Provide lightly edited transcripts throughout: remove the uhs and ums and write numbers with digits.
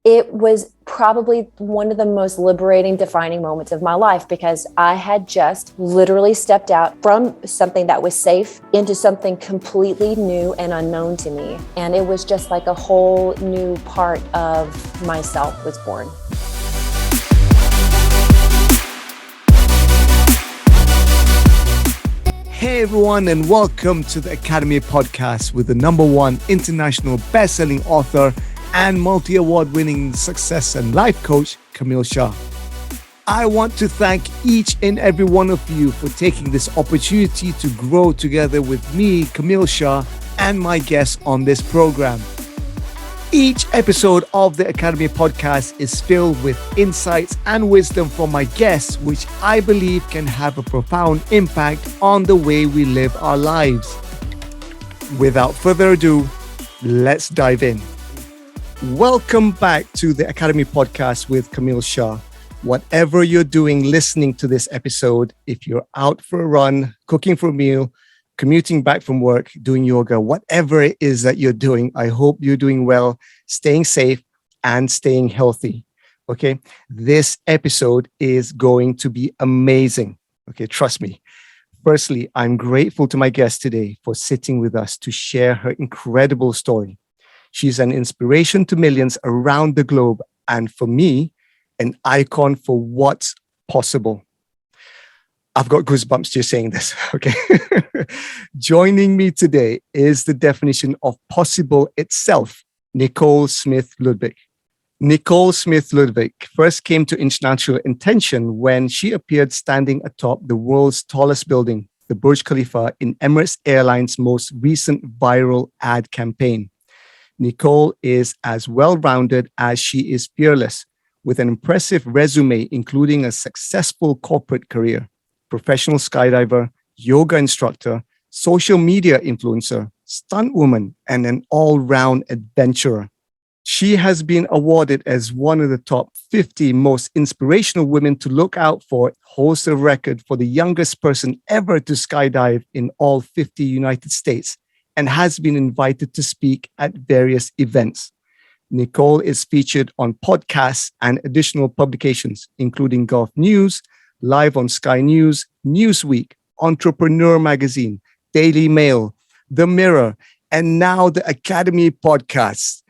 it was probably one of the most liberating, defining moments of my life, because I had just literally stepped out from something that was safe into something completely new and unknown to me. And it was just like a whole new part of myself was born. Hey everyone, and welcome to the Academy Podcast with the #1 international best-selling author and multi-award winning success and life coach, Kamil Shah. I want to thank each and every one of you for taking this opportunity to grow together with me, Kamil Shah, and my guests on this program. Each episode of the Academy Podcast is filled with insights and wisdom from my guests, which I believe can have a profound impact on the way we live our lives. Without further ado, let's dive in. Welcome back to the Academy Podcast with Kamil Shah. Whatever you're doing listening to this episode, if you're out for a run, cooking for a meal, commuting back from work, doing yoga, whatever it is that you're doing, I hope you're doing well, staying safe and staying healthy. Okay. This episode is going to be amazing. Okay. Trust me. Firstly, I'm grateful to my guest today for sitting with us to share her incredible story. She's an inspiration to millions around the globe, and for me, an icon for what's possible. I've got goosebumps just saying this, okay? Joining me today is the definition of possible itself, Nicole Smith-Ludvik. Nicole Smith-Ludvik first came to international attention when she appeared standing atop the world's tallest building, the Burj Khalifa, in Emirates Airlines' most recent viral ad campaign. Nicole is as well-rounded as she is fearless, with an impressive resume including a successful corporate career, professional skydiver, yoga instructor, social media influencer, stunt woman, and an all-round adventurer. She has been awarded as one of the top 50 most inspirational women to look out for, holds the record for the youngest person ever to skydive in all 50 United States, and has been invited to speak at various events. Nicole is featured on podcasts and additional publications, including Golf News, live on SkyNews, Newsweek, Entrepreneur Magazine, Daily Mail, The Mirror, and now the Academy Podcast.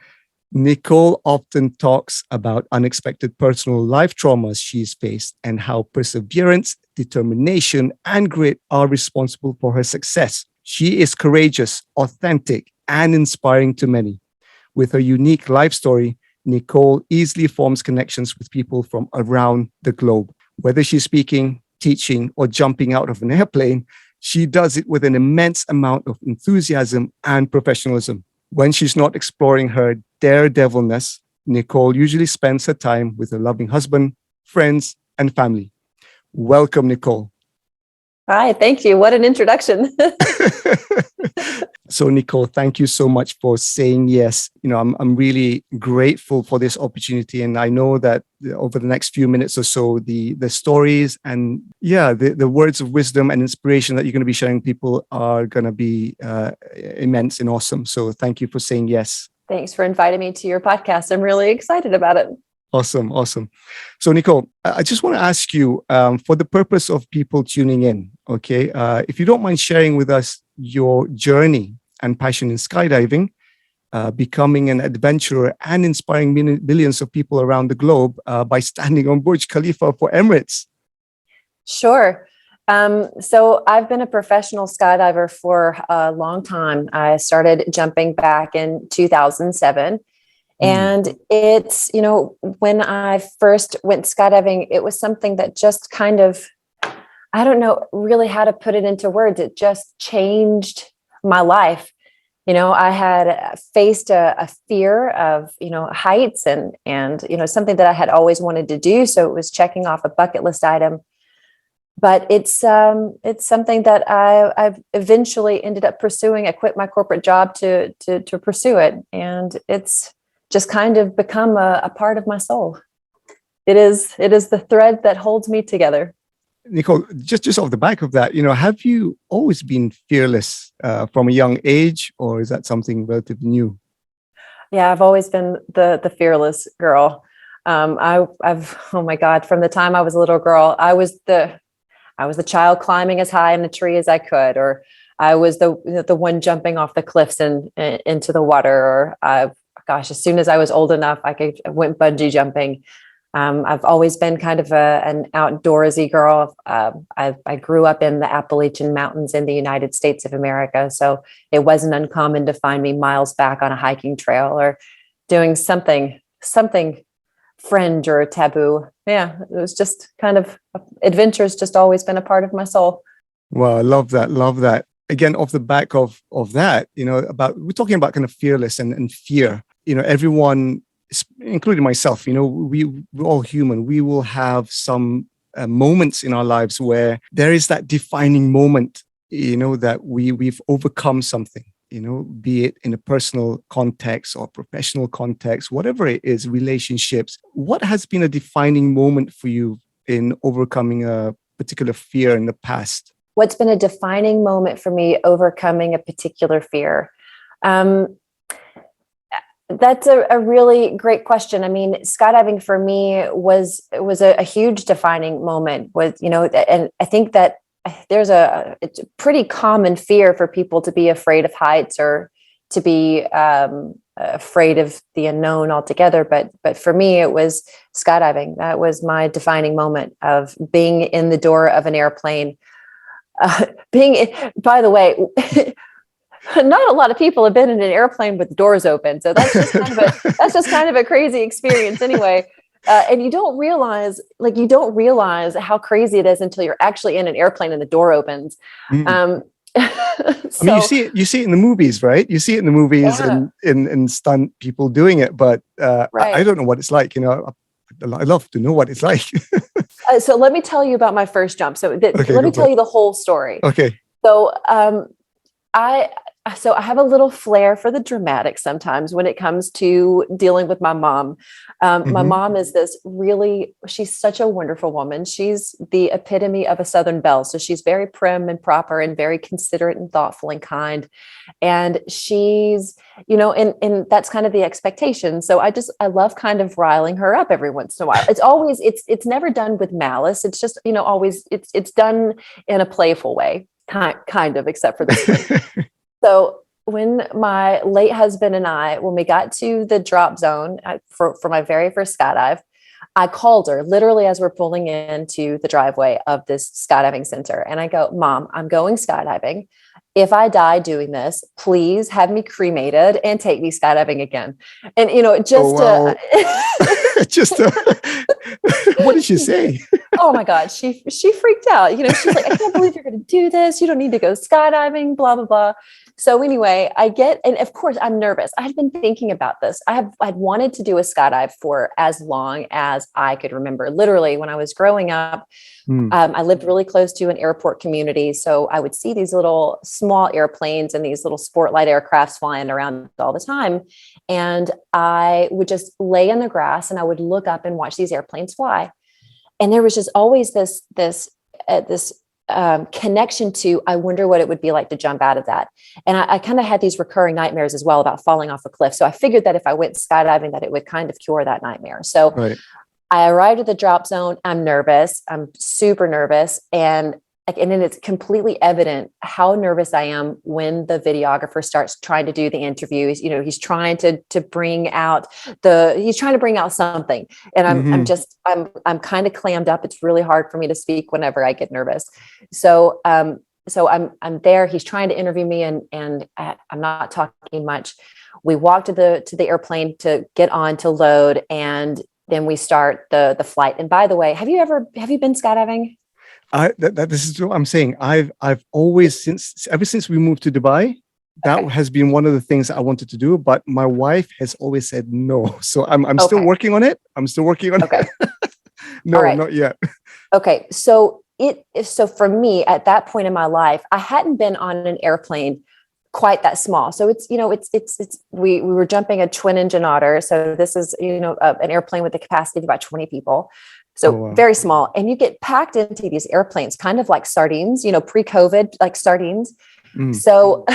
Nicole often talks about unexpected personal life traumas she's faced and how perseverance, determination, and grit are responsible for her success. She is courageous, authentic, and inspiring to many. With her unique life story, Nicole easily forms connections with people from around the globe. Whether she's speaking, teaching, or jumping out of an airplane, she does it with an immense amount of enthusiasm and professionalism. When she's not exploring her daredevilness, Nicole usually spends her time with her loving husband, friends, and family. Welcome, Nicole. Hi, thank you. What an introduction. So, Nicole, thank you so much for saying yes. I'm really grateful for this opportunity, and I know that over the next few minutes or so, the stories and the words of wisdom and inspiration that you're going to be sharing with people are going to be immense and awesome. So, thank you for saying yes. Thanks for inviting me to your podcast. I'm really excited about it. Awesome. So, Nicole, I just want to ask you, for the purpose of people tuning in, okay, if you don't mind sharing with us your journey and passion in skydiving, becoming an adventurer and inspiring millions of people around the globe by standing on Burj Khalifa for Emirates. Sure. So I've been a professional skydiver for a long time. I started jumping back in 2007. And it's, when I first went skydiving, it was something that just kind of, I don't know really how to put it into words. It just changed my life. I had faced a fear of, heights and something that I had always wanted to do. So it was checking off a bucket list item. But it's something that I've eventually ended up pursuing. I quit my corporate job to pursue it. And it's just kind of become a part of my soul. It is the thread that holds me together. Nicole, just off the back of that, have you always been fearless from a young age, or is that something relatively new? Yeah, I've always been the fearless girl. I've oh my God, from the time I was a little girl, I was the child climbing as high in the tree as I could, or I was the one jumping off the cliffs and into the water, or gosh, as soon as I was old enough, I went bungee jumping. I've always been kind of an outdoorsy girl. I grew up in the Appalachian Mountains in the United States of America, so it wasn't uncommon to find me miles back on a hiking trail or doing something fringe or taboo. Yeah, it was just kind of adventure's just always been a part of my soul. Well, I love that. Love that. Again, off the back of that, we're talking about kind of fearless and fear. Everyone, including myself, we're all human. We will have some moments in our lives where there is that defining moment, that we've overcome something, be it in a personal context or professional context, whatever it is, relationships. What has been a defining moment for you in overcoming a particular fear in the past? What's been a defining moment for me overcoming a particular fear? That's a really great question. I mean, skydiving for me was a huge defining moment. And I think that it's a pretty common fear for people to be afraid of heights or to be afraid of the unknown altogether. But for me, it was skydiving. That was my defining moment of being in the door of an airplane. By the way, not a lot of people have been in an airplane with the doors open. So that's just kind of a crazy experience anyway. And you don't realize how crazy it is until you're actually in an airplane and the door opens. I mean, you see it in the movies, right? You see it in the movies and in stunt people doing it, but right. I don't know what it's like. I'd love to know what it's like. So let me tell you about my first jump. So let me tell you the whole story. Okay. So I have a little flair for the dramatic sometimes when it comes to dealing with my mom. My mom is she's such a wonderful woman. She's the epitome of a Southern belle. So she's very prim and proper and very considerate and thoughtful and kind. And she's, and that's kind of the expectation. So I love kind of riling her up every once in a while. It's never done with malice. It's just, always, it's done in a playful way, kind of, except for this one. So when my late husband and when we got to the drop zone for my very first skydive, I called her literally as we're pulling into the driveway of this skydiving center. And I go, Mom, I'm going skydiving. If I die doing this, please have me cremated and take me skydiving again. And, what did she say? Oh my God, she freaked out. She's like, I can't believe you're going to do this. You don't need to go skydiving, blah, blah, blah. So anyway, and of course I'm nervous. I had been thinking about this. I'd wanted to do a skydive for as long as I could remember. Literally, when I was growing up, I lived really close to an airport community. So I would see these little small airplanes and these little sport light aircrafts flying around all the time. And I would just lay in the grass and I would look up and watch these airplanes fly. And there was just always this connection to, I wonder what it would be like to jump out of that. And I kind of had these recurring nightmares as well about falling off a cliff. So I figured that if I went skydiving, that it would kind of cure that nightmare. So right. I arrived at the drop zone. I'm nervous. I'm super nervous. And then it's completely evident how nervous I am when the videographer starts trying to do the interviews. He's trying to bring out something. And I'm kind of clammed up. It's really hard for me to speak whenever I get nervous. So I'm there. He's trying to interview me and I'm not talking much. We walk to the airplane to get on to load, and then we start the flight. And by the way, have you been skydiving? This is what I'm saying. I've always ever since we moved to Dubai, that has been one of the things I wanted to do, but my wife has always said no. So I'm still working on it. it. No, right. Not yet. Okay. So for me at that point in my life, I hadn't been on an airplane quite that small. So we were jumping a twin engine Otter. So this is, an airplane with the capacity of about 20 people. So very small. And you get packed into these airplanes, kind of like sardines, pre-COVID, like sardines. So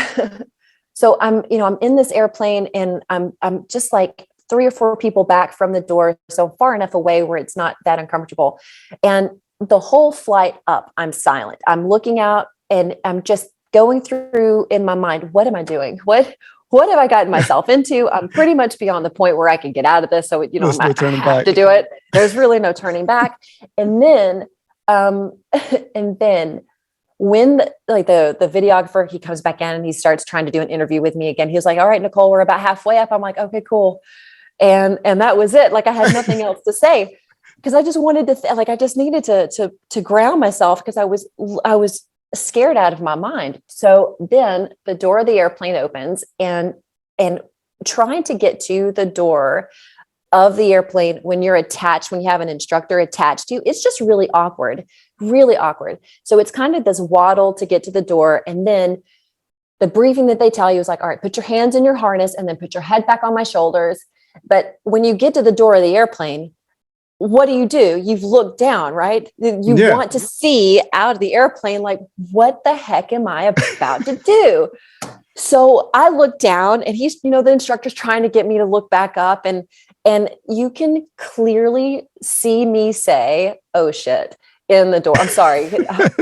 So I'm in this airplane and I'm just like 3 or 4 people back from the door. So far enough away where it's not that uncomfortable. And the whole flight up, I'm silent. I'm looking out and I'm just going through in my mind, what am I doing? What have I gotten myself into? I'm pretty much beyond the point where I can get out of this. So, There's no I turning have back. to do it. There's really no turning back. And then, and then when the videographer, he comes back in and he starts trying to do an interview with me again. He was like, all right, Nicole, we're about halfway up. I'm like, okay, cool. And that was it. Like I had nothing else to say because I just wanted to, I just needed to ground myself because I was scared out of my mind. So then the door of the airplane opens and trying to get to the door of the airplane when you're attached, when you have an instructor attached to you, it's just really awkward, really awkward. So it's kind of this waddle to get to the door. And then the briefing that they tell you is like, all right, put your hands in your harness and then put your head back on my shoulders. But when you get to the door of the airplane, what do? You've looked down, right? You want to see out of the airplane, like, what the heck am I about to do? So I look down and he's, the instructor's trying to get me to look back up and you can clearly see me say, oh shit, in the door. I'm sorry.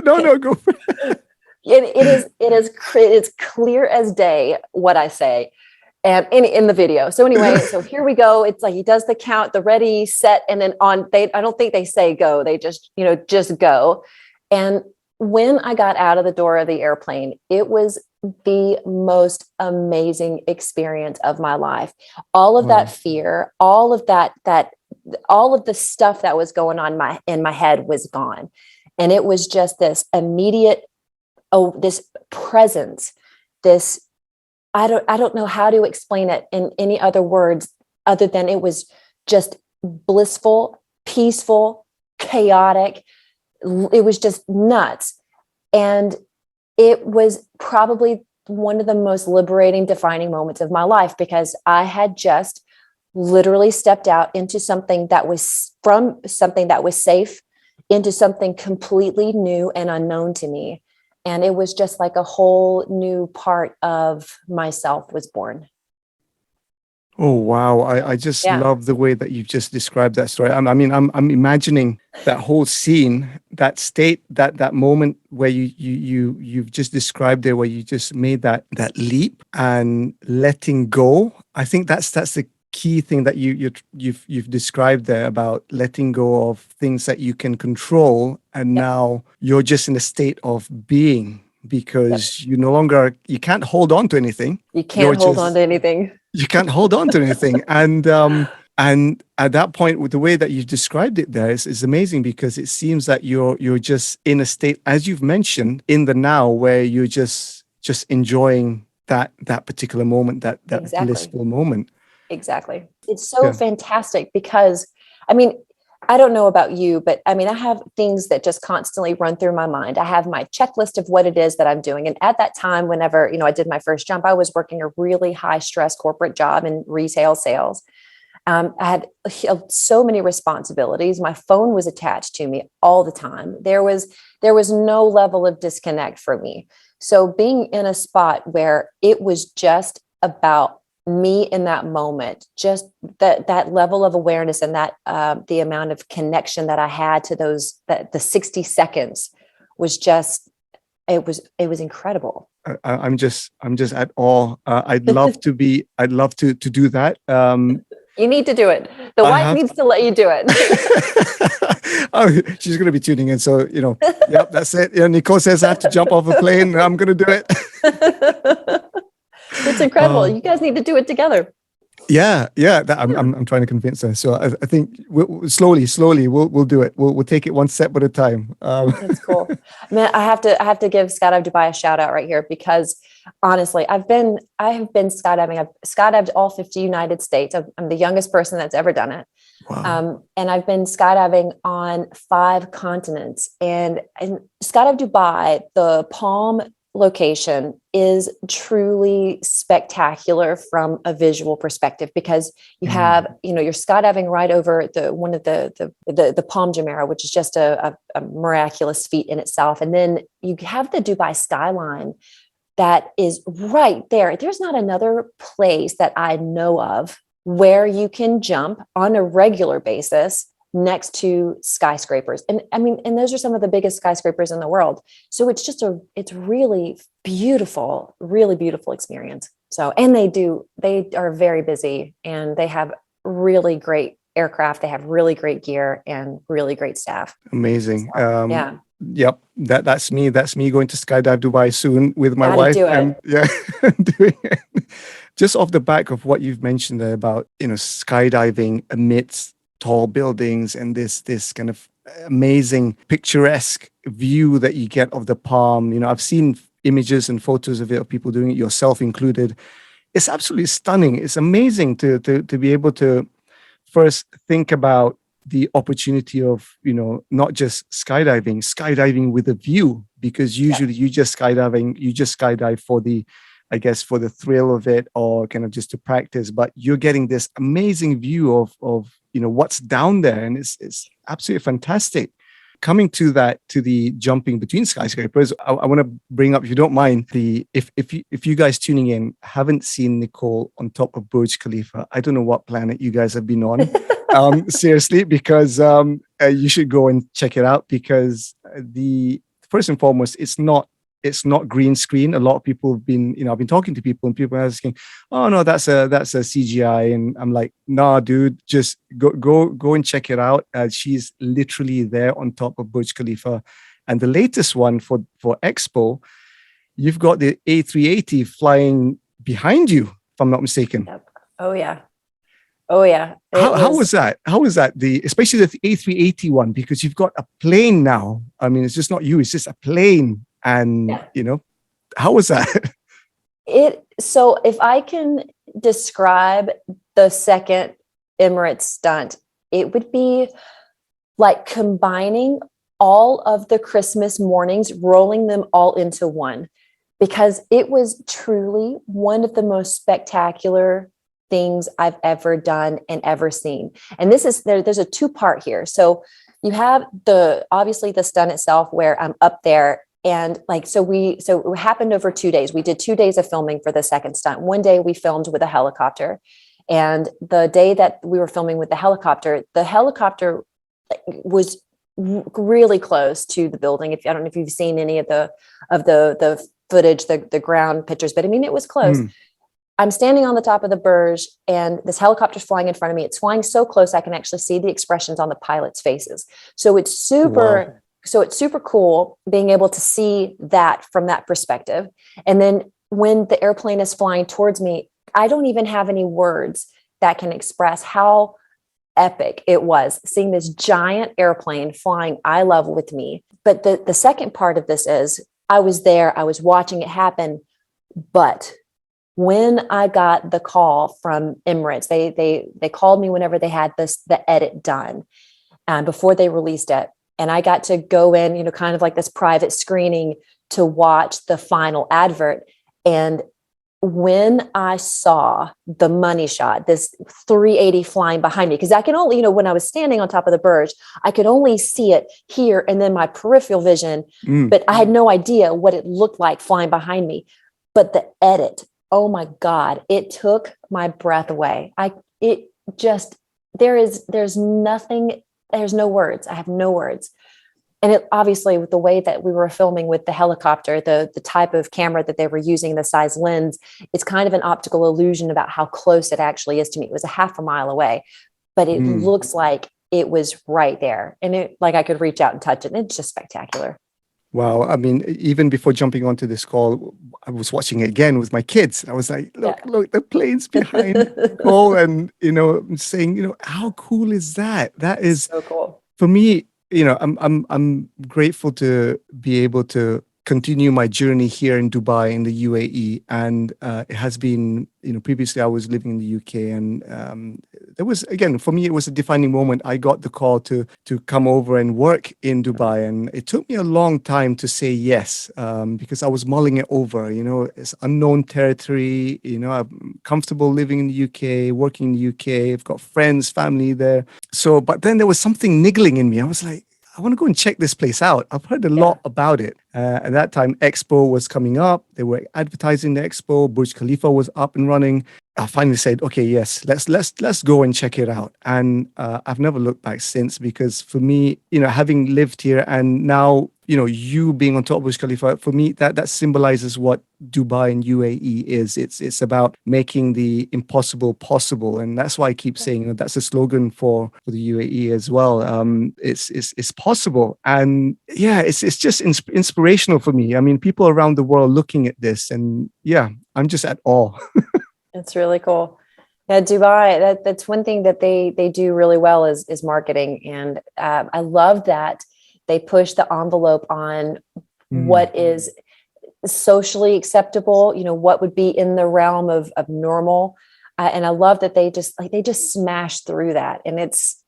No, go for it. It is clear as day what I say. And in the video. So anyway, so here we go. It's like he does the count, the ready, set, and then I don't think they say go. They just go. And when I got out of the door of the airplane, it was the most amazing experience of my life. All of that fear, all of all of the stuff that was going on in my head was gone. And it was just this immediate, this presence, this, I don't know how to explain it in any other words other than it was just blissful, peaceful, chaotic. It was just nuts. And it was probably one of the most liberating, defining moments of my life because I had just literally stepped out into something that was safe into something completely new and unknown to me. And it was just like a whole new part of myself was born. Oh, wow. I just love the way that you've just described that story. I'm imagining that whole scene, that state, that moment where you've just described it, where you just made that leap and letting go. I think that's the key thing that you've described there about letting go of things that you can control, and now you're just in a state of being because you can't hold on to anything. You can't hold on to anything. You can't hold on to anything, and at that point, with the way that you've described it, there is amazing because it seems that you're just in a state, as you've mentioned, in the now, where you're just enjoying that particular moment, that blissful moment. Exactly. It's so fantastic because, I don't know about you, but I have things that just constantly run through my mind. I have my checklist of what it is that I'm doing. And at that time, whenever, I did my first jump, I was working a really high stress corporate job in retail sales. I had so many responsibilities. My phone was attached to me all the time. There was no level of disconnect for me. So being in a spot where it was just about me in that moment, just that level of awareness and that the amount of connection that I had to the 60 seconds was just, it was incredible. I'm just at awe. I'd love to do that. You need to do it. The wife needs to let you do it. Oh, she's going to be tuning in. So, yep, that's it. Nicole says I have to jump off a plane. I'm going to do it. It's incredible. You guys need to do it together. Yeah. I'm trying to convince her. So I think slowly we'll do it. We'll take it one step at a time. That's cool. Man, I have to give Skydive Dubai a shout out right here because honestly, I have been skydiving. I've skydived all 50 United States. I'm the youngest person that's ever done it. Wow. And I've been skydiving on 5 continents. And Skydive Dubai, the Palm location, is truly spectacular from a visual perspective because you have, you're skydiving right over one of the Palm Jumeirah, which is just a miraculous feat in itself. And then you have the Dubai skyline that is right there. There's not another place that I know of where you can jump on a regular basis next to skyscrapers. And I mean, and those are some of the biggest skyscrapers in the world. So it's really really beautiful experience. So, and they are very busy, and they have really great aircraft. They have really great gear and really great staff. Amazing. So, yeah. Yep, that's me. That's me going to skydive Dubai soon with my Gotta wife, do it. and yeah, doing it. Just off the back of what you've mentioned there about skydiving amidst tall buildings and this kind of amazing picturesque view that you get of the palm. I've seen images and photos of it, of people doing it, yourself included. It's absolutely stunning. It's amazing to be able to first think about the opportunity of, not just skydiving with a view, because usually you just skydive for the thrill of it, or kind of just to practice, but you're getting this amazing view of what's down there. And it's absolutely fantastic. Coming to the jumping between skyscrapers, I want to bring up, if you don't mind, if you guys tuning in haven't seen Nicole on top of Burj Khalifa, I don't know what planet you guys have been on. Seriously, because you should go and check it out, because the first and foremost, it's not green screen. A lot of people have been, I've been talking to people, and people are asking, "Oh no, that's a CGI," and I'm like, "Nah, dude, just go and check it out." She's literally there on top of Burj Khalifa, and the latest one for Expo, you've got the A380 flying behind you, if I'm not mistaken. Yep. Oh yeah. Oh yeah. How was that? How was that? Especially the A380 one, because you've got a plane now. I mean, it's just not you; it's just a plane. And how was that? So if I can describe the second Emirates stunt, it would be like combining all of the Christmas mornings, rolling them all into one, because it was truly one of the most spectacular things I've ever done and ever seen. And there's a two-part here. So you have obviously the stunt itself, where I'm up there. And so it happened over 2 days. We did 2 days of filming for the second stunt. One day we filmed with a helicopter, and the day that we were filming with the helicopter was really close to the building. I don't know if you've seen any of the footage, the ground pictures, but I mean, it was close. I'm standing on the top of the Burj, and this helicopter's flying in front of me. It's flying so close I can actually see the expressions on the pilots' faces. So it's super. Wow. So it's super cool being able to see that from that perspective. And then when the airplane is flying towards me, I don't even have any words that can express how epic it was seeing this giant airplane flying eye level with me. But the second part of this is, I was there, I was watching it happen. But when I got the call from Emirates, they called me whenever they had the edit done, before they released it. And I got to go in, kind of like this private screening to watch the final advert. And when I saw the money shot, this 380 flying behind me, because I can only, when I was standing on top of the Burj, I could only see it here and then my peripheral vision, but I had no idea what it looked like flying behind me. But the edit, oh my God, it took my breath away. There's nothing. There's no words. I have no words. And it obviously, with the way that we were filming with the helicopter, the type of camera that they were using, the size lens, it's kind of an optical illusion about how close it actually is to me. It was a half a mile away, but it looks like it was right there. And I could reach out and touch it. And it's just spectacular. Wow. I mean, even before jumping onto this call, I was watching it again with my kids. I was like, look, the plane's behind Nicole, and, saying, how cool is that? That is so cool. For me, I'm grateful to be able to continue my journey here in Dubai, in the UAE. And it has been, previously I was living in the UK, and there was, again, for me, it was a defining moment. I got the call to come over and work in Dubai. And it took me a long time to say yes, because I was mulling it over. It's unknown territory. I'm comfortable living in the UK, working in the UK. I've got friends, family there. So, but then there was something niggling in me. I was like, I want to go and check this place out. I've heard a lot about it. At that time, Expo was coming up. They were advertising the Expo. Burj Khalifa was up and running. I finally said, okay, yes, let's go and check it out. And I've never looked back since, because for me, having lived here and now, you being on top of Burj Khalifa, for me, that symbolizes what Dubai and UAE is. It's about making the impossible possible. And that's why I keep saying that's a slogan for the UAE as well. It's possible. And yeah, it's just inspirational for me. I mean, people around the world looking at this, and yeah, I'm just at awe. It's really cool. Yeah, Dubai, that's one thing that they do really well is marketing. And I love that they push the envelope on what is socially acceptable, what would be in the realm of normal. And I love that they just smash through that. And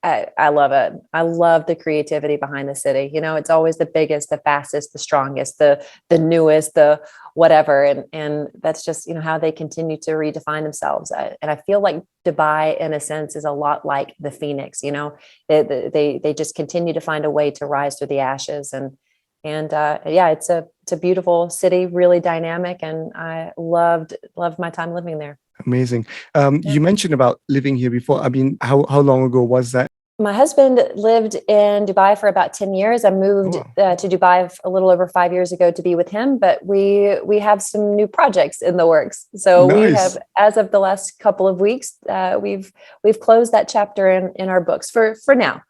I love it. I love the creativity behind the city. It's always the biggest, the fastest, the strongest, the newest, the whatever. And that's just, how they continue to redefine themselves. And I feel like Dubai, in a sense, is a lot like the Phoenix. They just continue to find a way to rise through the ashes. And yeah, it's a beautiful city, really dynamic. And I loved my time living there. Amazing. You mentioned about living here before. I mean, how long ago was that? My husband lived in Dubai for about 10 years. I moved to Dubai a little over 5 years ago to be with him, but we have some new projects in the works. So Nice. We have, as of the last couple of weeks, we've closed that chapter in our books for now,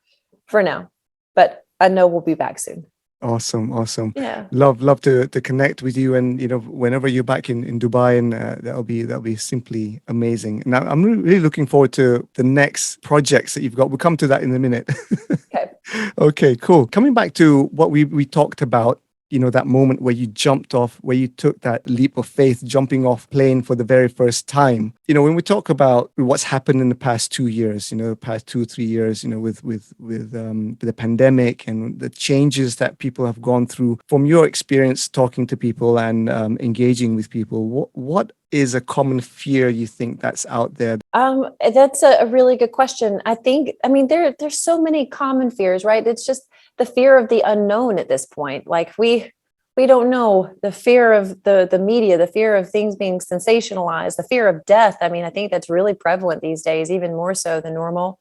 but I know we'll be back soon. Awesome. Yeah. Love to connect with you, and whenever you're back in Dubai, and that'll be simply amazing. Now I'm really looking forward to the next projects that you've got. We'll come to that in a minute. Okay. Okay, cool. Coming back to what we talked about, that moment where you jumped off, where you took that leap of faith, jumping off plane for the very first time. When we talk about what's happened in the past 2 years, the past 2-3 years, with the pandemic and the changes that people have gone through, from your experience talking to people and engaging with people, what is a common fear you think that's out there? That's a really good question. There's so many common fears, right? It's just the fear of the unknown at this point. Like we don't know, the fear of the media, the fear of things being sensationalized, the fear of death. I think that's really prevalent these days, even more so than normal.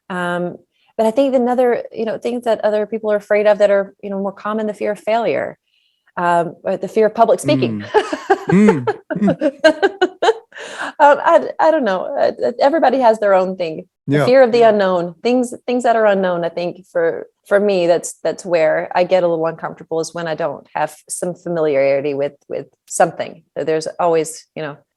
But I think another, things that other people are afraid of that are, more common, the fear of failure, or the fear of public speaking. I don't know. Everybody has their own thing. The fear of the unknown, things that are unknown. I think for me, that's where I get a little uncomfortable, is when I don't have some familiarity with something. There's always,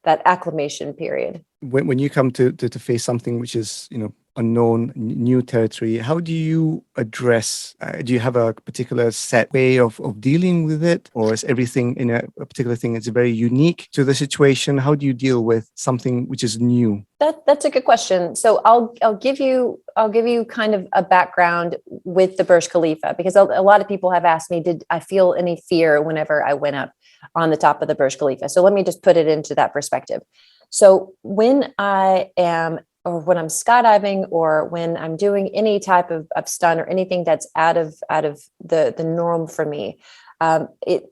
that acclimation period. When you come to face something which is, unknown, new territory, how do you address, do you have a particular set way of dealing with it, or is everything in a particular thing is very unique to the situation? How do you deal with something which is new? That's a good question. So I'll give you kind of a background with the Burj Khalifa, because a lot of people have asked me, did I feel any fear whenever I went up on the top of the Burj Khalifa? So let me just put it into that perspective. So when when I'm skydiving, or when I'm doing any type of stunt or anything that's out of the norm for me, I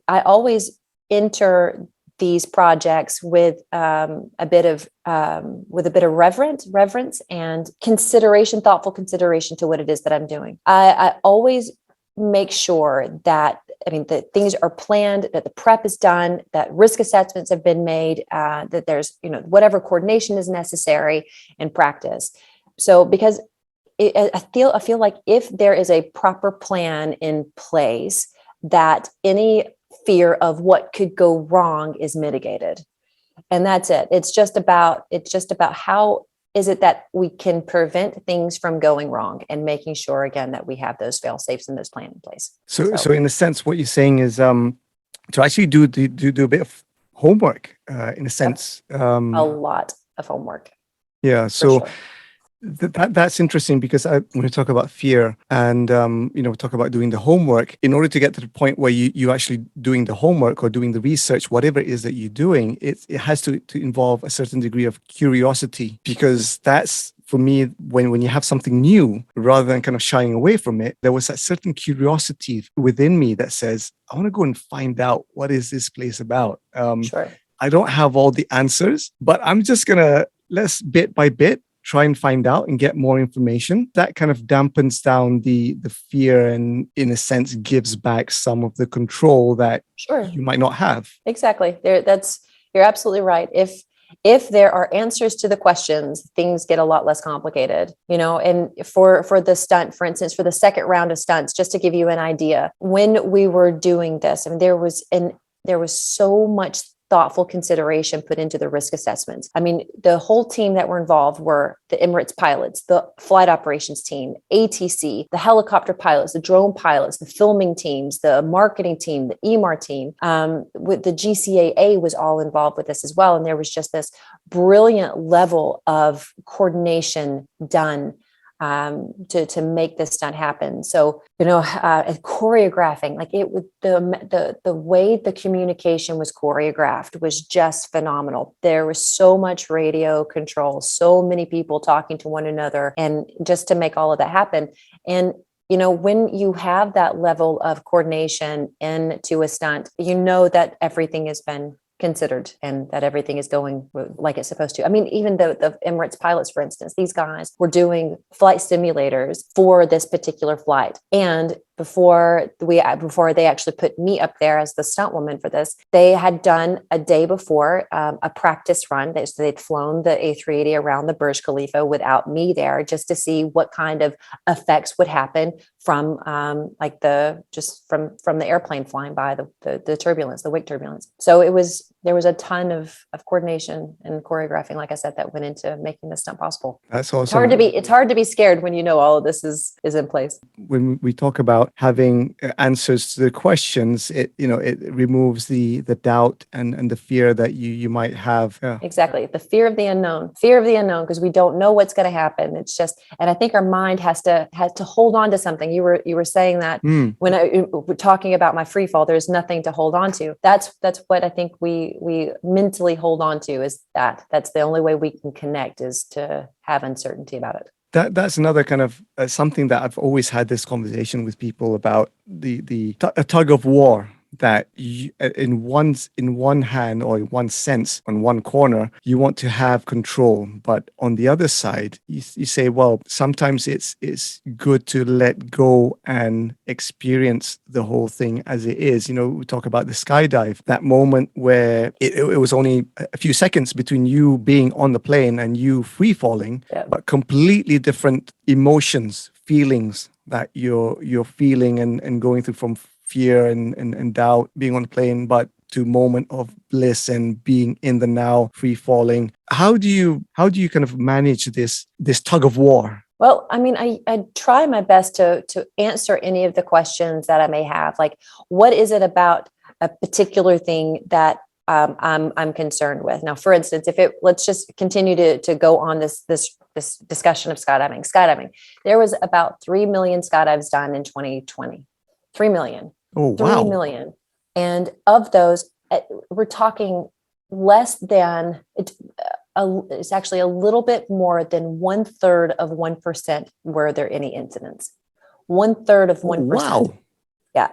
always enter these projects with a bit of reverence and consideration, thoughtful consideration to what it is that I'm doing. I always make sure that that things are planned, that the prep is done, that risk assessments have been made, that there's, whatever coordination is necessary in practice. So because I feel like if there is a proper plan in place, that any fear of what could go wrong is mitigated. And that's it. It's just about how is it that we can prevent things from going wrong, and making sure, again, that we have those fail safes and those plans in place. So in a sense, what you're saying is to actually do a bit of homework, in a sense. A lot of homework. Yeah. So sure. That's interesting, because when we talk about fear and we talk about doing the homework, in order to get to the point where you actually doing the homework or doing the research, whatever it is that you're doing, it has to involve a certain degree of curiosity, because that's for me, when you have something new, rather than kind of shying away from it, there was that certain curiosity within me that says, I want to go and find out what is this place about. Sure. I don't have all the answers, but I'm just going to, let's bit by bit, try and find out and get more information. That kind of dampens down the fear and, in a sense, gives back some of the control that you might not have. Exactly. You're absolutely right. If there are answers to the questions, things get a lot less complicated, and for the stunt, for instance, for the second round of stunts, just to give you an idea, when we were doing this, I mean, there was so much thoughtful consideration put into the risk assessments. I mean, the whole team that were involved were the Emirates pilots, the flight operations team, ATC, the helicopter pilots, the drone pilots, the filming teams, the marketing team, the EMAR team, with the GCAA was all involved with this as well. And there was just this brilliant level of coordination done to make this stunt happen. So, choreographing, like it would, the way the communication was choreographed was just phenomenal. There was so much radio control, so many people talking to one another, and just to make all of that happen. And when you have that level of coordination into a stunt, that everything has been considered and that everything is going like it's supposed to. I mean, even the Emirates pilots, for instance, these guys were doing flight simulators for this particular flight. And before they actually put me up there as the stunt woman for this, they had done a day before a practice run. They'd flown the A380 around the Burj Khalifa without me there, just to see what kind of effects would happen from from the airplane flying by, the turbulence, the wake turbulence. So there was a ton of coordination and choreographing, like I said, that went into making this stunt possible. That's awesome. It's hard to be scared when all of this is in place. When we talk about having answers to the questions, it removes the doubt and the fear that you might have. Yeah. Exactly. The fear of the unknown, because we don't know what's going to happen. It's just, and I think our mind has to hold on to something. You were saying that when we're talking about my free fall, there's nothing to hold on to. That's what I think we mentally hold on to, is that's the only way we can connect, is to have uncertainty about it. That's another kind of something that I've always had this conversation with people about, a tug of war, that you, in one hand, or in one sense, on one corner, you want to have control, but on the other side, you say, well, sometimes it's good to let go and experience the whole thing as it is. We talk about the skydive, that moment where it was only a few seconds between you being on the plane and you free falling, but completely different emotions, feelings that you're feeling and going through, from fear and doubt being on the plane, but to moment of bliss and being in the now, free falling. How do you kind of manage this tug of war? Well, I mean, I try my best to answer any of the questions that I may have. Like, what is it about a particular thing that I'm concerned with? Now, for instance, let's just continue to go on this discussion of skydiving. There was about 3 million skydives done in 2020. 3 million. Oh, wow. 3 million. And of those, we're talking less than, it's actually a little bit more than 1/3 of 1% were there any incidents. 1/3 of 1%. Wow. Yeah.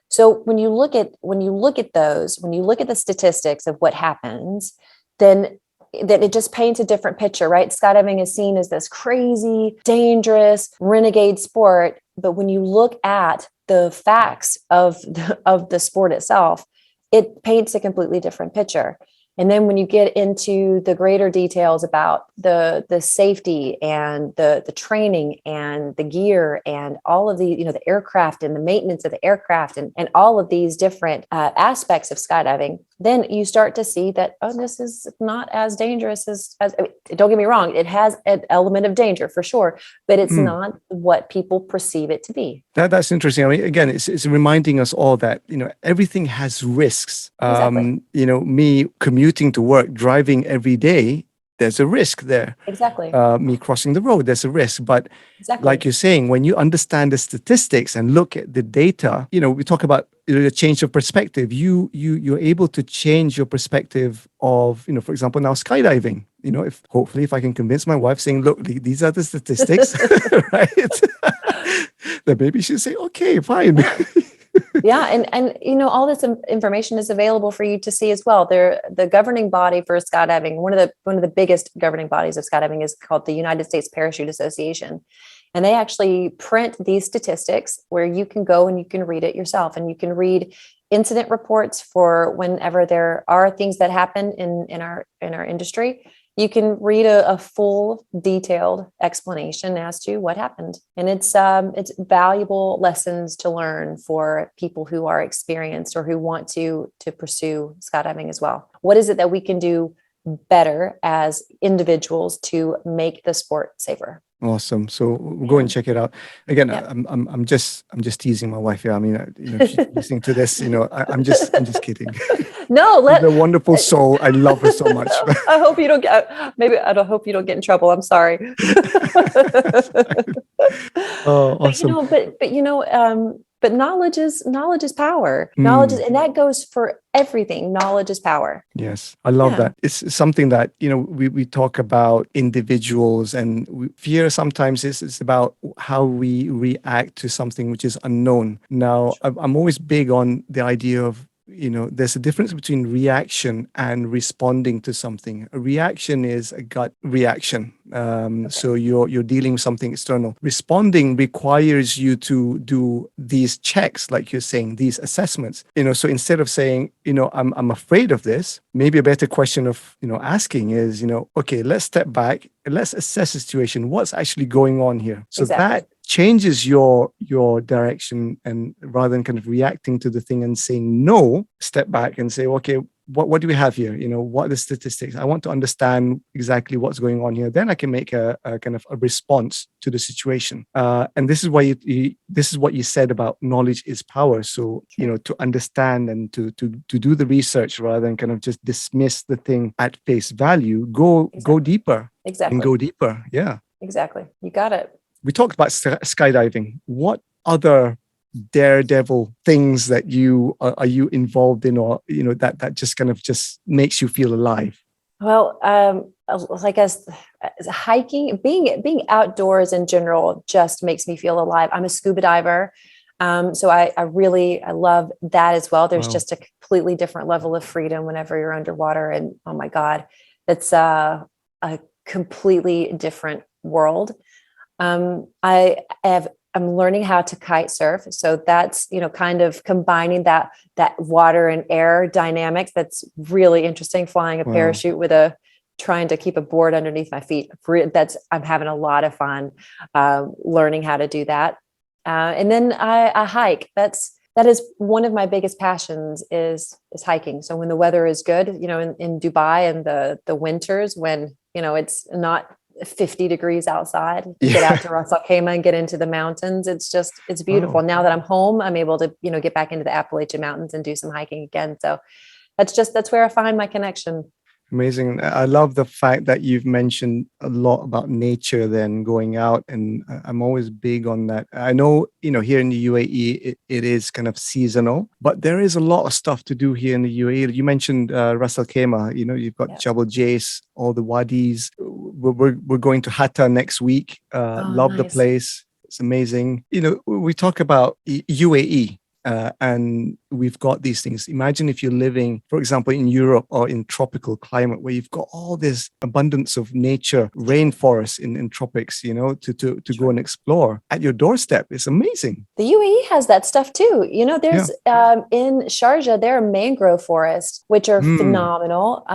So when you look at the statistics of what happens, then it just paints a different picture, right? Skydiving is seen as this crazy, dangerous, renegade sport. But when you look at the facts of the sport itself, it paints a completely different picture. And then when you get into the greater details about the safety and the training and the gear and all of the, the aircraft and the maintenance of the aircraft and all of these different aspects of skydiving, then you start to see that, this is not as dangerous as I mean, don't get me wrong, it has an element of danger for sure, but it's not what people perceive it to be. That's interesting. I mean, again, it's reminding us all that, everything has risks. Exactly. Me commuting to work, driving every day, there's a risk there. Exactly. Me crossing the road, there's a risk. But Exactly. like you're saying, when you understand the statistics and look at the data, we talk about a change of perspective. You're able to change your perspective of, for example, now skydiving. If hopefully if I can convince my wife saying, look, these are the statistics, right? Then maybe she'll say, okay, fine. Yeah. And all this information is available for you to see as well. The governing body for skydiving, one of the biggest governing bodies of skydiving is called the United States Parachute Association. And they actually print these statistics where you can go and you can read it yourself, and you can read incident reports for whenever there are things that happen in our industry. You can read a full detailed explanation as to what happened. And it's valuable lessons to learn for people who are experienced or who want to pursue skydiving as well. What is it that we can do better as individuals to make the sport safer? Awesome. So we'll go and check it out. Again, Yeah. I'm just teasing my wife here. I mean, she's listening to this, I'm just kidding. No, She's a wonderful soul. I love her so much. I hope you don't get. Maybe I don't hope you don't get in trouble. I'm sorry. Oh, awesome. But knowledge is power. Knowledge is, and that goes for everything. Knowledge is power. Yes, I love that. It's something that we talk about individuals, and fear sometimes is about how we react to something which is unknown. Now, I'm always big on the idea of there's a difference between reaction and responding to something. A reaction is a gut reaction. So you're dealing with something external. Responding requires you to do these checks, like you're saying, these assessments. So instead of saying, I'm afraid of this, maybe a better question of, asking is, okay, let's step back and let's assess the situation. What's actually going on here? So that changes your direction, and rather than kind of reacting to the thing and saying no, step back and say, okay, what do we have here? What are the statistics? I want to understand exactly what's going on here. Then I can make a kind of a response to the situation. And this is why this is what you said about knowledge is power. So to understand and to do the research rather than kind of just dismiss the thing at face value. Go deeper. Exactly. And go deeper. Yeah. Exactly. You got it. We talked about skydiving. What other daredevil things that are you involved in, or that just kind of just makes you feel alive? Well, like as hiking, being outdoors in general just makes me feel alive. I'm a scuba diver. So I love that as well. There's just a completely different level of freedom whenever you're underwater, and oh my God, it's a completely different world. I'm learning how to kite surf. So that's, kind of combining that water and air dynamics. That's really interesting. Flying a parachute with trying to keep a board underneath my feet. I'm having a lot of fun, learning how to do that. And then I hike. That is one of my biggest passions is hiking. So when the weather is good, in Dubai and the winters, when, it's not 50 degrees outside, get out to Ras Al Khaimah and get into the mountains. It's beautiful. Now that I'm home, I'm able to, get back into the Appalachian Mountains and do some hiking again. So that's where I find my connection. Amazing. I love the fact that you've mentioned a lot about nature then going out, and I'm always big on that. I know, here in the UAE, it is kind of seasonal, but there is a lot of stuff to do here in the UAE. You mentioned Ras Al Khaimah, you've got Jabal Jais, all the wadis. We're going to Hatta next week. Love the place. It's amazing. We talk about UAE. And we've got these things. Imagine if you're living, for example, in Europe or in tropical climate where you've got all this abundance of nature, rainforests in tropics, to go and explore at your doorstep. It's amazing. The UAE has that stuff too. There's in Sharjah, there are mangrove forests, which are phenomenal.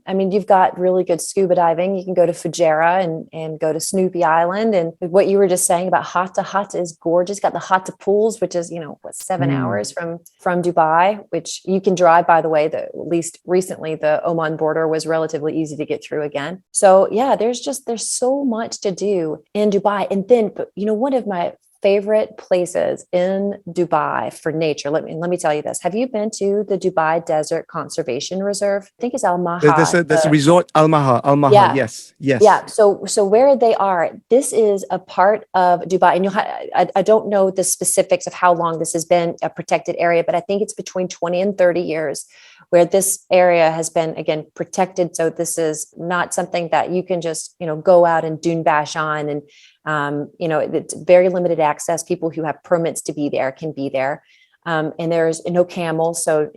You've got really good scuba diving. You can go to Fujairah and go to Snoopy Island. And what you were just saying about Hatta is gorgeous. Got the Hatta pools, which is, 7 hours from Dubai, which you can drive, by the way. At least recently, the Oman border was relatively easy to get through again. So yeah, there's so much to do in Dubai. And then, one of my favorite places in Dubai for nature. Let me tell you this. Have you been to the Dubai Desert Conservation Reserve? I think it's Al Maha. There's a resort, Al Maha. Al Maha, Yeah. yes, yes. Yeah. So where they are, this is a part of Dubai, and I don't know the specifics of how long this has been a protected area, but I think it's between 20 and 30 years where this area has been, again, protected. So this is not something that you can just, go out and dune bash on. And, it's very limited access. People who have permits to be there can be there. And there's no camels. So,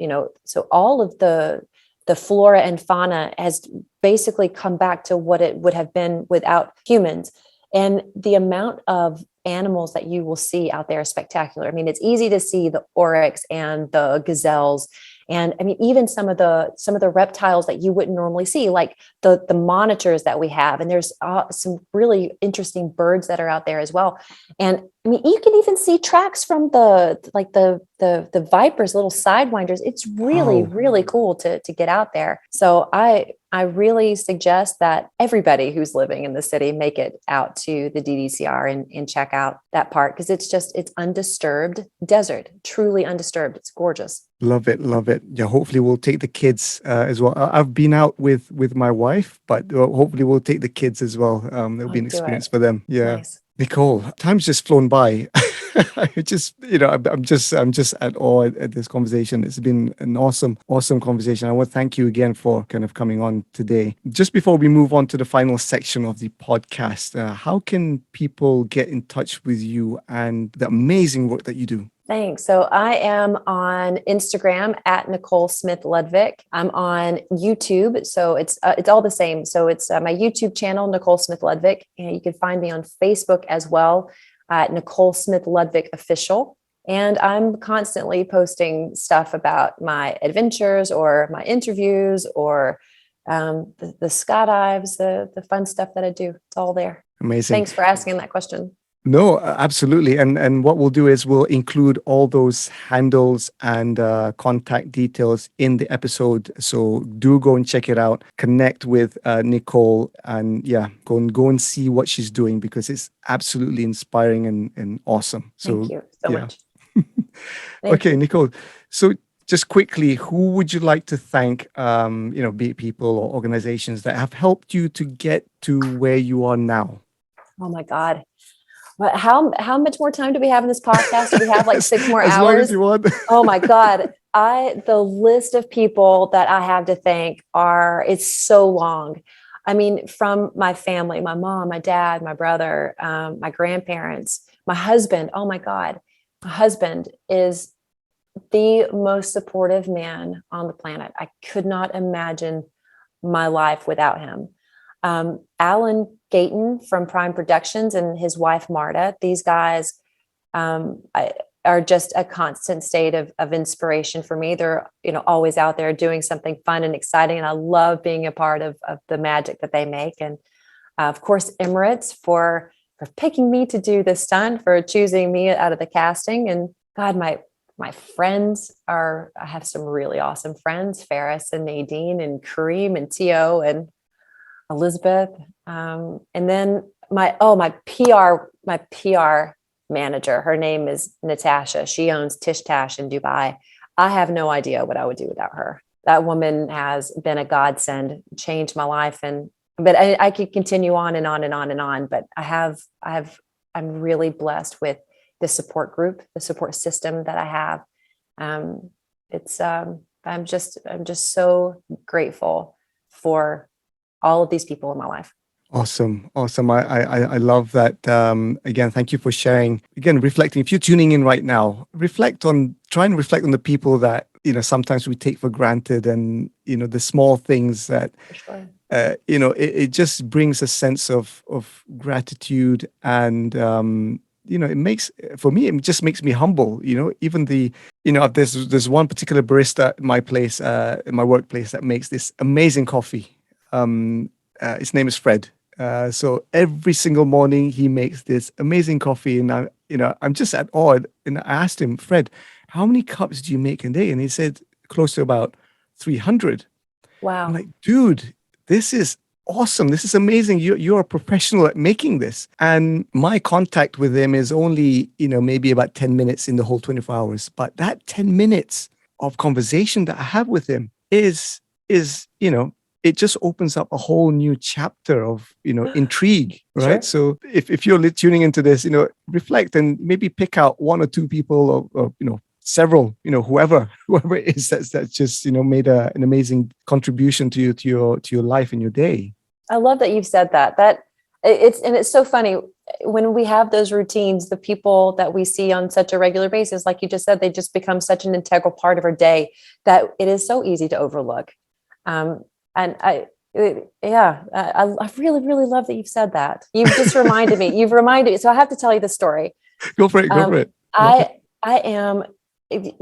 so all of the flora and fauna has basically come back to what it would have been without humans. And the amount of animals that you will see out there is spectacular. I mean, it's easy to see the oryx and the gazelles. And I mean, even some of the reptiles that you wouldn't normally see, like the monitors that we have. And there's some really interesting birds that are out there as well. And I mean, you can even see tracks from the vipers, little sidewinders. It's really, really cool to get out there. So I really suggest that everybody who's living in the city make it out to the DDCR and check out that part, because it's undisturbed desert, truly undisturbed. It's gorgeous. Love it, love it. Yeah, hopefully we'll take the kids as well. I've been out with my wife, but hopefully we'll take the kids as well. It'll be an experience for them. Yeah. Nice. Nicole, time's just flown by. I'm just at awe at this conversation. It's been an awesome conversation. I want to thank you again for kind of coming on today. Just before we move on to the final section of the podcast, how can people get in touch with you and the amazing work that you do? Thanks. So I am on Instagram at Nicole Smith-Ludvik. I'm on YouTube. So it's all the same. So it's my YouTube channel, Nicole Smith-Ludvik. And you can find me on Facebook as well at Nicole Smith-Ludvik Official. And I'm constantly posting stuff about my adventures or my interviews or the skydives, the fun stuff that I do. It's all there. Amazing. Thanks for asking that question. No, absolutely. And what we'll do is we'll include all those handles and contact details in the episode. So do go and check it out. Connect with Nicole and go and see what she's doing, because it's absolutely inspiring and awesome. So thank you so much. Okay, Nicole. So just quickly, who would you like to thank, be it people or organizations that have helped you to get to where you are now? Oh my God. But how much more time do we have in this podcast? Do we have like 6 more as hours? Long as you want. Oh my God. The list of people that I have to thank it's so long. I mean, from my family, my mom, my dad, my brother, my grandparents, my husband. Oh my God. My husband is the most supportive man on the planet. I could not imagine my life without him. Alan Gayton from Prime Productions and his wife, Marta, these guys are just a constant state of inspiration for me. They're, always out there doing something fun and exciting. And I love being a part of the magic that they make. And of course, Emirates for picking me to do this stunt, for choosing me out of the casting. And God, my friends I have some really awesome friends, Ferris and Nadine and Kareem and Tio and Elizabeth. And then my PR manager, her name is Natasha. She owns Tish Tash in Dubai. I have no idea what I would do without her. That woman has been a godsend, changed my life. But I could continue on and on and on and on, but I'm really blessed with the support group, the support system that I have. I'm just so grateful for all of these people in my life. Awesome. I love that. Again, thank you for sharing. Again, reflecting. If you're tuning in right now, try and reflect on the people that, sometimes we take for granted, and, the small things that, For sure. It just brings a sense of gratitude, and, it just makes me humble, even there's one particular barista in my place, in my workplace, that makes this amazing coffee. His name is Fred. So every single morning he makes this amazing coffee, and I'm just at awe. And I asked him, Fred, how many cups do you make a day? And he said close to about 300. Wow. I'm like, dude, this is awesome. This is amazing. You're a professional at making this. And my contact with him is only, maybe about 10 minutes in the whole 24 hours. But that 10 minutes of conversation that I have with him it just opens up a whole new chapter of, intrigue, right? Sure. So if you're tuning into this, reflect and maybe pick out one or two people or several, whoever it is that's just, made an amazing contribution to your life and your day. I love that you've said that. It's so funny when we have those routines, the people that we see on such a regular basis, like you just said, they just become such an integral part of our day that it is so easy to overlook. And I really, really love that you've said that. You've just reminded me. You've reminded me. So I have to tell you the story. Go for it. Go for it. I am.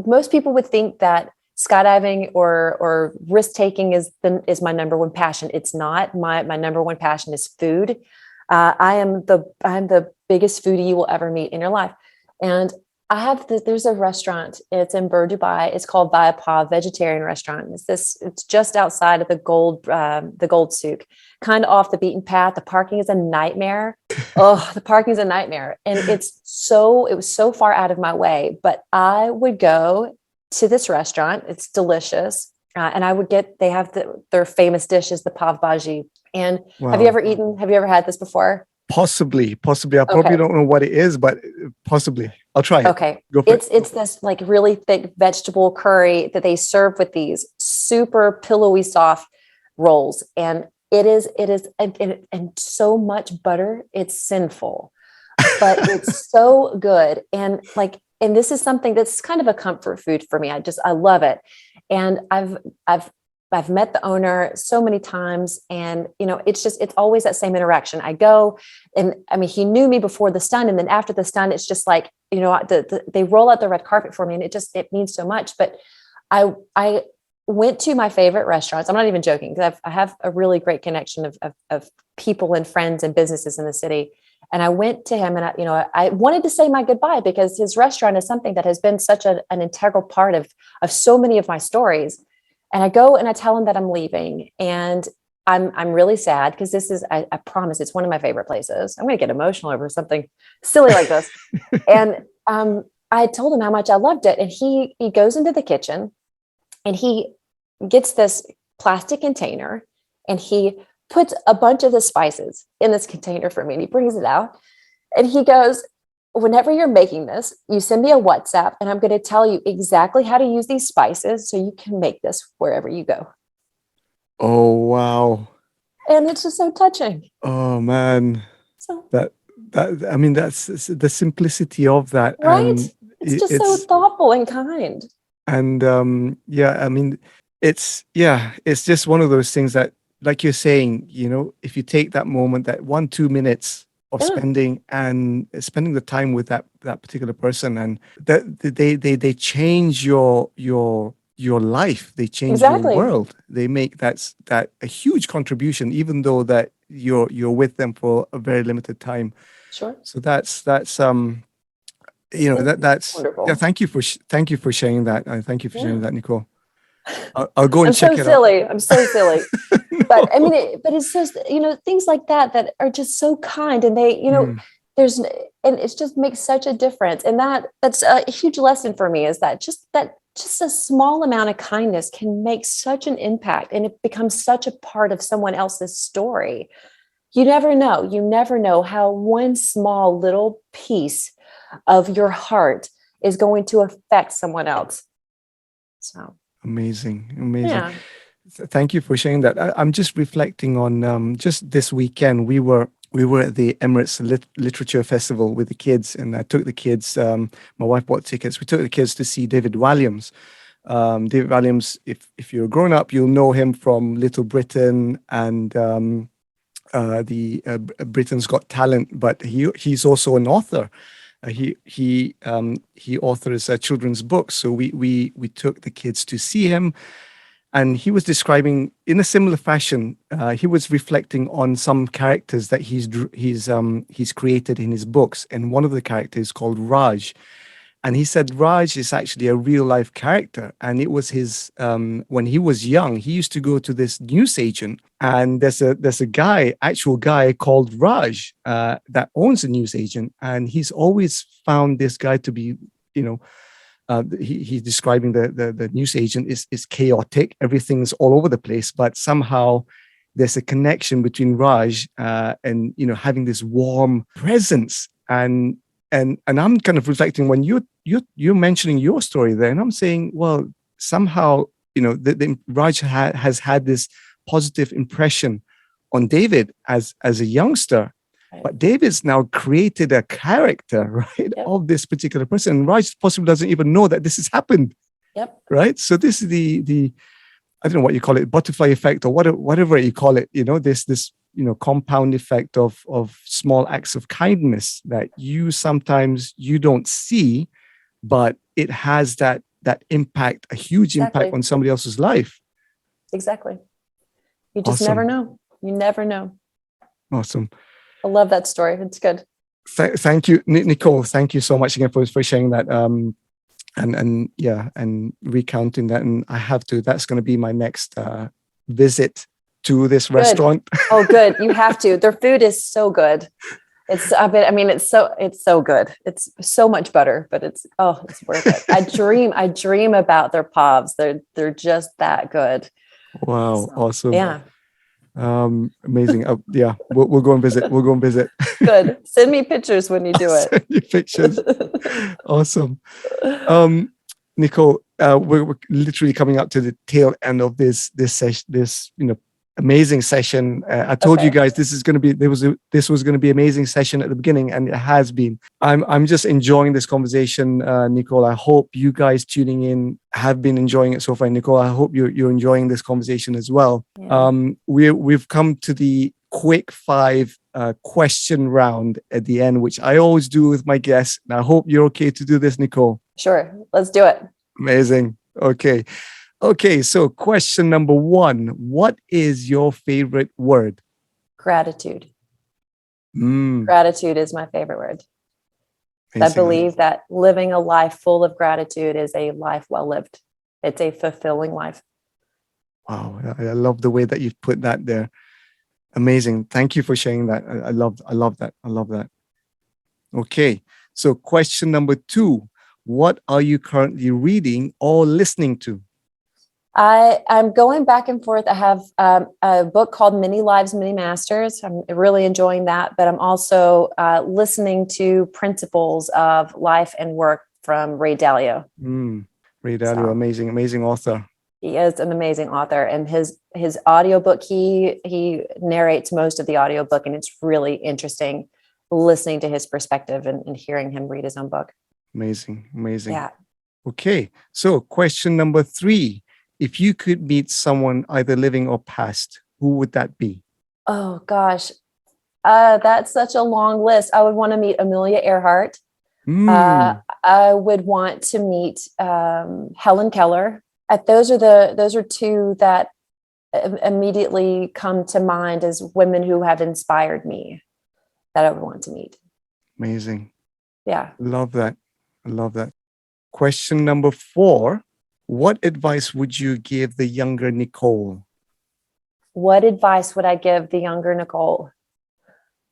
Most people would think that skydiving or risk taking is my number one passion. It's not. My number one passion is food. I'm the biggest foodie you will ever meet in your life, and there's a restaurant. It's in Burj Dubai. It's called Atop vegetarian restaurant. It's just outside of the gold souk, kind of off the beaten path. The parking is a nightmare. Oh, the parking is a nightmare. And it was so far out of my way, but I would go to this restaurant. It's delicious. And I would they have their famous dish is the pav bhaji. And wow. Have you ever had this before? Possibly. I probably don't know what it is, but possibly. I'll try it. Okay. It's this like really thick vegetable curry that they serve with these super pillowy soft rolls. And it is and so much butter, it's sinful, but it's so good. And this is something that's kind of a comfort food for me. I love it. And I've met the owner so many times, and it's always that same interaction. I go, and I mean, he knew me before the stunt, and then after the stunt, it's just like they roll out the red carpet for me, and it means so much. But I went to my favorite restaurants. I'm not even joking, because I have a really great connection of people and friends and businesses in the city. And I went to him, and I wanted to say my goodbye, because his restaurant is something that has been such an integral part of so many of my stories. And I go and I tell him that I'm leaving, and I'm really sad, because I promise it's one of my favorite places. I'm going to get emotional over something silly like this. And I told him how much I loved it. And he goes into the kitchen, and he gets this plastic container, and he puts a bunch of the spices in this container for me, and he brings it out, and he goes, whenever you're making this, you send me a WhatsApp, and I'm going to tell you exactly how to use these spices so you can make this wherever you go. Oh, wow. And it's just so touching. Oh, man. So I mean, that's the simplicity of that. Right? And it's just so thoughtful and kind. And I mean, it's just one of those things that, like you're saying, if you take that moment, that 1-2 minutes of spending the time with that particular person, and that they change your life, they change your world, they make that a huge contribution, even though that you're with them for a very limited time. Sure. So that's wonderful. Yeah, thank you for sharing that. Thank you for sharing that, Nicole. I'll go and check it out. I'm so silly. But I mean, it's just, things like that are just so kind, and they, and it just makes such a difference. And that's a huge lesson for me, is that just a small amount of kindness can make such an impact, and it becomes such a part of someone else's story. You never know how one small little piece of your heart is going to affect someone else. So amazing. Yeah. Thank you for sharing that. I'm just reflecting on just this weekend. We were at the Emirates Literature Festival with the kids, and I took the kids. My wife bought tickets. We took the kids to see David Walliams. David Walliams, if you're a grown up, you'll know him from Little Britain and the Britain's Got Talent. But he's also an author. He authors children's books. So we took the kids to see him. And he was describing, in a similar fashion, he was reflecting on some characters that he's created in his books. And one of the characters is called Raj. And he said Raj is actually a real life character. And it was his, when he was young, he used to go to this newsagent, and there's a guy, actual guy called Raj, that owns a newsagent. And he's always found this guy to be, he's describing the newsagent is chaotic. Everything's all over the place, but somehow there's a connection between Raj and having this warm presence. And I'm kind of reflecting when you're mentioning your story there, and I'm saying, well, somehow the Raj has had this positive impression on David as a youngster, right. But David's now created a character, right, yep. of this particular person. And Raj possibly doesn't even know that this has happened. Yep. Right. So this is the I don't know what you call it, butterfly effect or whatever you call it. This compound effect of small acts of kindness that sometimes you don't see, but it has that impact, a huge impact on somebody else's life. Exactly. You just never know. You never know. Awesome. I love that story. It's good. Thank you, Nicole. Thank you so much again for sharing that. And recounting that. And that's going to be my next visit to this restaurant. Oh, good. You have to. Their food is so good. It's so good. It's so much butter, but it's worth it. I dream about their pavs. They're just that good. Wow. So, awesome. Yeah. Amazing. We'll go and visit. Good. Send me pictures when you do it. Send you pictures. Awesome. Nicole, we're literally coming up to the tail end of this session, this amazing session. I told you guys this was going to be amazing session at the beginning, and it has been. I'm just enjoying this conversation, Nicole. I hope you guys tuning in have been enjoying it so far. Nicole, I hope you're enjoying this conversation as well. Yeah. We've come to the quick 5 question round at the end, which I always do with my guests. And I hope you're okay to do this, Nicole. Sure, let's do it. Amazing. Okay, so question number 1. What is your favorite word? Gratitude. Gratitude is my favorite word. Amazing. I believe that living a life full of gratitude is a life well lived. It's a fulfilling life. Wow, I love the way that you've put that there. Amazing. Thank you for sharing that. I love that. Okay, so question number 2. What are you currently reading or listening to? I'm going back and forth. I have a book called Many Lives, Many Masters. I'm really enjoying that, but I'm also listening to Principles of Life and Work from Ray Dalio. Ray Dalio, amazing author. He is an amazing author, and his audiobook, he narrates most of the audiobook, and it's really interesting listening to his perspective and hearing him read his own book. Amazing. Yeah. Okay, so question number 3. If you could meet someone either living or past, who would that be? Oh, gosh. That's such a long list. I would want to meet Amelia Earhart. I would want to meet Helen Keller. Those are 2 that immediately come to mind as women who have inspired me that I would want to meet. Amazing. Yeah. Love that. Question number 4. What advice would you give the younger Nicole? What advice would I give the younger Nicole?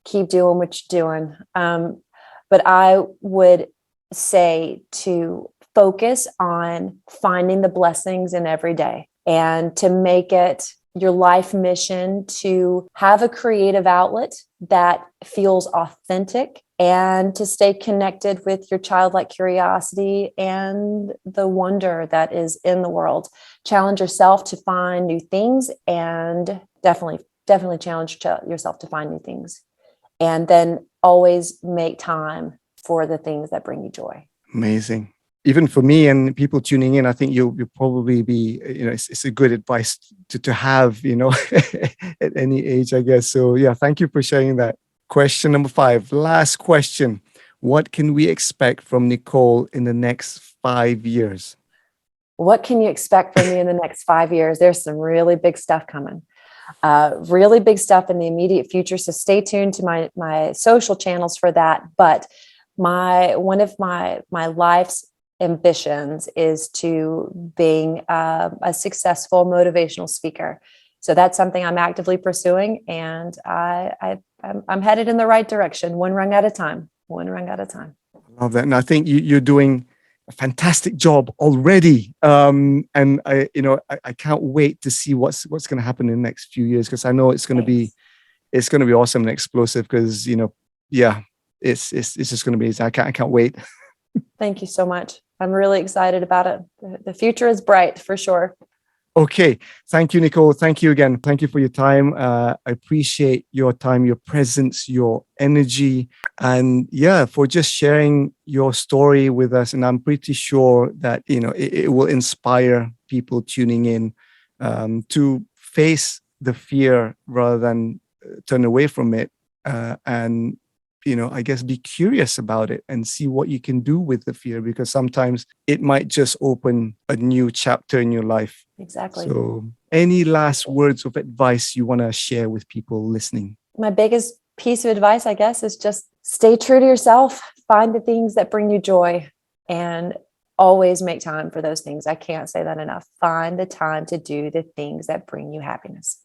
Keep doing what you're doing. But I would say to focus on finding the blessings in every day and to make it your life mission to have a creative outlet that feels authentic and to stay connected with your childlike curiosity and the wonder that is in the world. Challenge yourself to find new things, and definitely challenge yourself to find new things. And then always make time for the things that bring you joy. Amazing. Even for me and people tuning in, I think you'll probably be, it's a good advice to have, at any age, I guess. So yeah, thank you for sharing that. Question number 5, last question. What can we expect from Nicole in the next 5 years? What can you expect from me in the next 5 years? There's some really big stuff coming. Really big stuff in the immediate future. So stay tuned to my social channels for that. But one of my life's ambitions is to being a successful motivational speaker. So that's something I'm actively pursuing, and I'm headed in the right direction, one rung at a time. One rung at a time. I love that, and I think you're doing a fantastic job already. And I can't wait to see what's going to happen in the next few years, because I know it's going to be awesome and explosive. Because it's just going to be. I can't wait. Thank you so much. I'm really excited about it. The future is bright for sure. Okay. Thank you, Nicole. Thank you again. Thank you for your time. I appreciate your time, your presence, your energy, and for just sharing your story with us. And I'm pretty sure that, it will inspire people tuning in to face the fear rather than turn away from it. And I guess be curious about it and see what you can do with the fear, because sometimes it might just open a new chapter in your life. Exactly. So any last words of advice you want to share with people listening? My biggest piece of advice, I guess, is just stay true to yourself, find the things that bring you joy, and always make time for those things. I can't say that enough. Find the time to do the things that bring you happiness.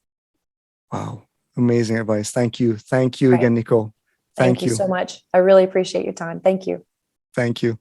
Wow. Amazing advice. Thank you. Thank you again, Nicole. Thank you so much. I really appreciate your time. Thank you. Thank you.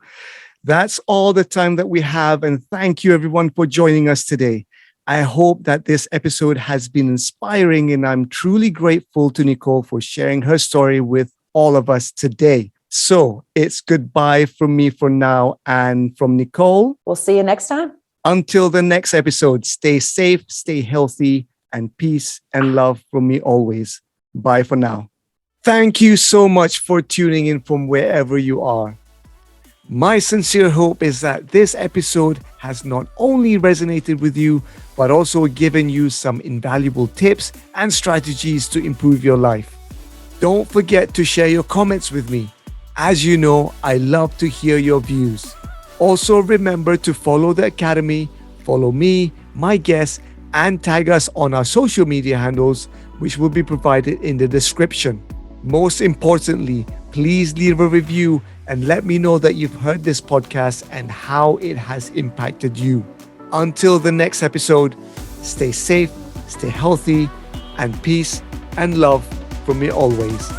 That's all the time that we have. And thank you, everyone, for joining us today. I hope that this episode has been inspiring, and I'm truly grateful to Nicole for sharing her story with all of us today. So it's goodbye from me for now, and from Nicole. We'll see you next time. Until the next episode, stay safe, stay healthy, and peace and love from me always. Bye for now. Thank you so much for tuning in from wherever you are. My sincere hope is that this episode has not only resonated with you, but also given you some invaluable tips and strategies to improve your life. Don't forget to share your comments with me. As you know, I love to hear your views. Also, remember to follow the Academy, follow me, my guests, and tag us on our social media handles, which will be provided in the description. Most importantly, please leave a review and let me know that you've heard this podcast and how it has impacted you. Until the next episode, stay safe, stay healthy, and peace and love from me always.